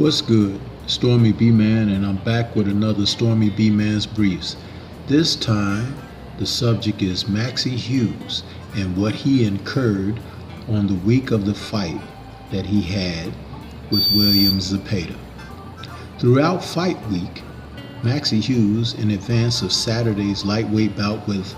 What's good? Stormy B-Man, and I'm back with another Stormy B-Man's Briefs. This time, the subject is Maxie Hughes and what he incurred on the week of the fight that he had with William Zepeda. Throughout fight week, Maxie Hughes, in advance of Saturday's lightweight bout with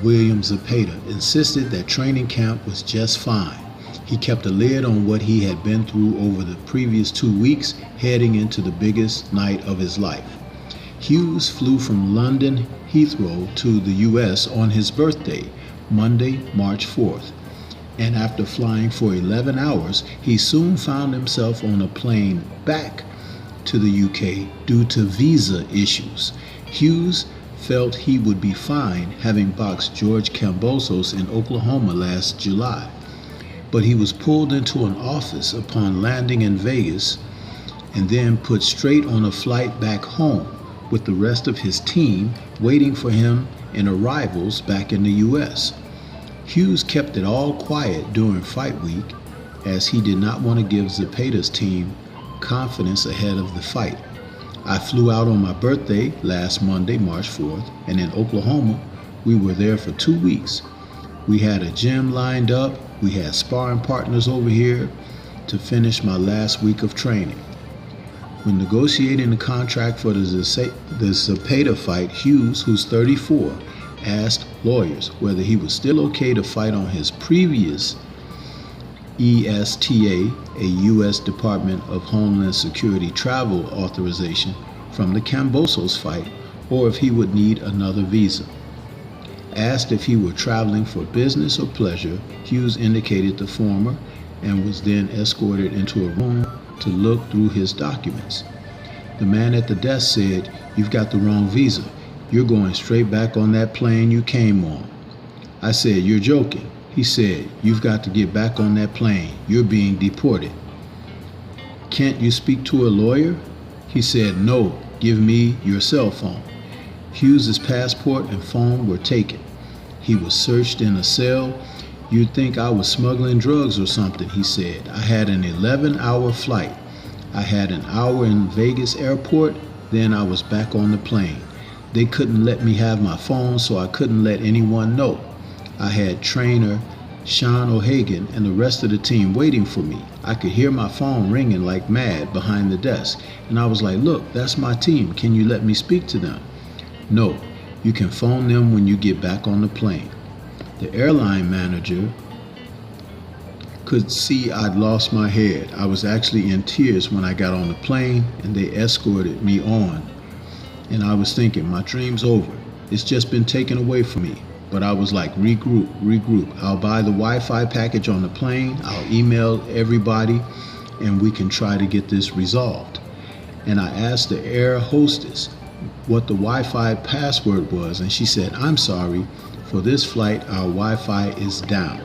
William Zepeda, insisted that training camp was just fine. He kept a lid on what he had been through over the previous 2 weeks, heading into the biggest night of his life. Hughes flew from London Heathrow to the U.S. on his birthday, Monday, March 4th. And after flying for 11 hours, he soon found himself on a plane back to the UK due to visa issues. Hughes felt he would be fine having boxed George Kambosos in Oklahoma last July. But he was pulled into an office upon landing in Vegas and then put straight on a flight back home with the rest of his team waiting for him in arrivals back in the U.S. Hughes kept it all quiet during fight week as he did not want to give Zepeda's team confidence ahead of the fight. I flew out on my birthday last Monday, March 4th, and in Oklahoma, we were there for 2 weeks. We had a gym lined up. We had sparring partners over here to finish my last week of training. When negotiating the contract for the Zepeda fight, Hughes, who's 34, asked lawyers whether he was still okay to fight on his previous ESTA, a U.S. Department of Homeland Security travel authorization from the Kambosos fight, or if he would need another visa. Asked if he were traveling for business or pleasure, Hughes indicated the former and was then escorted into a room to look through his documents. The man at the desk said, "You've got the wrong visa. You're going straight back on that plane you came on." I said, "You're joking." He said, "You've got to get back on that plane. You're being deported." "Can't you speak to a lawyer?" He said, "No, give me your cell phone." Hughes's passport and phone were taken. He was searched in a cell. "You'd think I was smuggling drugs or something," he said. "I had an 11-hour flight. I had an hour in Vegas airport, then I was back on the plane. They couldn't let me have my phone, so I couldn't let anyone know. I had trainer Sean O'Hagan and the rest of the team waiting for me. I could hear my phone ringing like mad behind the desk, and I was like, 'Look, that's my team. Can you let me speak to them?' 'No, you can phone them when you get back on the plane.'" The airline manager could see I'd lost my head. I was actually in tears when I got on the plane and they escorted me on. And I was thinking, my dream's over. It's just been taken away from me. But I was like, regroup. I'll buy the Wi-Fi package on the plane. I'll email everybody and we can try to get this resolved. And I asked the air hostess what the Wi-Fi password was, and she said, "I'm sorry, for this flight our Wi-Fi is down."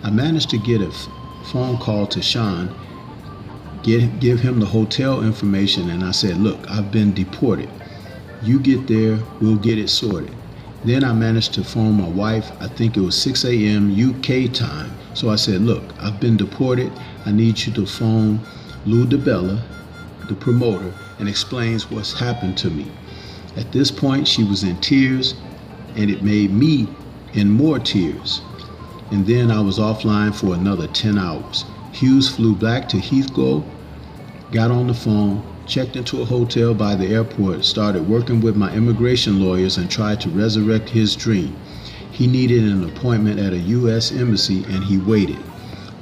I managed to get a phone call to Sean, give him the hotel information, and I said, "Look, I've been deported. You get there, we'll get it sorted." Then I managed to phone my wife. I think it was 6 a.m. UK time. So I said, "Look, I've been deported. I need you to phone Lou DeBella, the promoter, and explains what's happened to me." At this point, she was in tears, and it made me in more tears. And then I was offline for another 10 hours. Hughes flew back to Heathrow, got on the phone, checked into a hotel by the airport, started working with my immigration lawyers, and tried to resurrect his dream. He needed an appointment at a U.S. embassy, and he waited.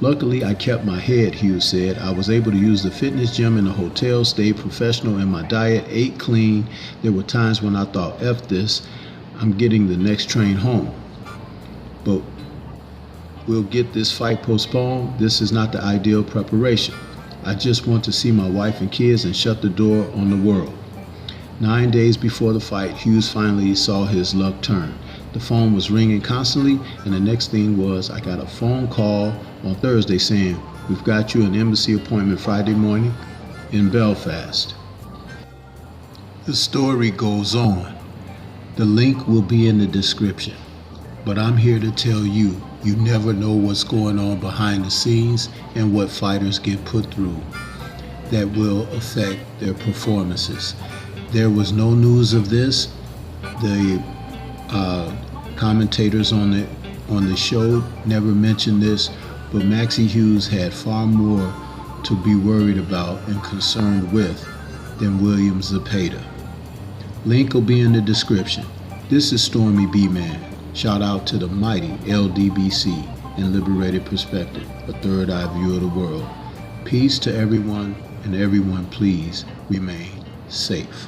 "Luckily, I kept my head," Hughes said. "I was able to use the fitness gym in the hotel, stayed professional in my diet, ate clean. There were times when I thought, F this, I'm getting the next train home. But we'll get this fight postponed. This is not the ideal preparation. I just want to see my wife and kids and shut the door on the world." 9 days before the fight, Hughes finally saw his luck turn. The phone was ringing constantly, and the next thing was I got a phone call on Thursday saying, "We've got you an embassy appointment Friday morning in Belfast." The story goes on. The link will be in the description. But I'm here to tell you, you never know what's going on behind the scenes and what fighters get put through. that will affect their performances. There was no news of this. The commentators on the show never mentioned this, but Maxie Hughes had far more to be worried about and concerned with than William Zepeda. Link will be in the description. This is Stormy B-Man. Shout out to the mighty LDBC and Liberated Perspective, a third eye view of the world. Peace to everyone, and everyone please remain safe.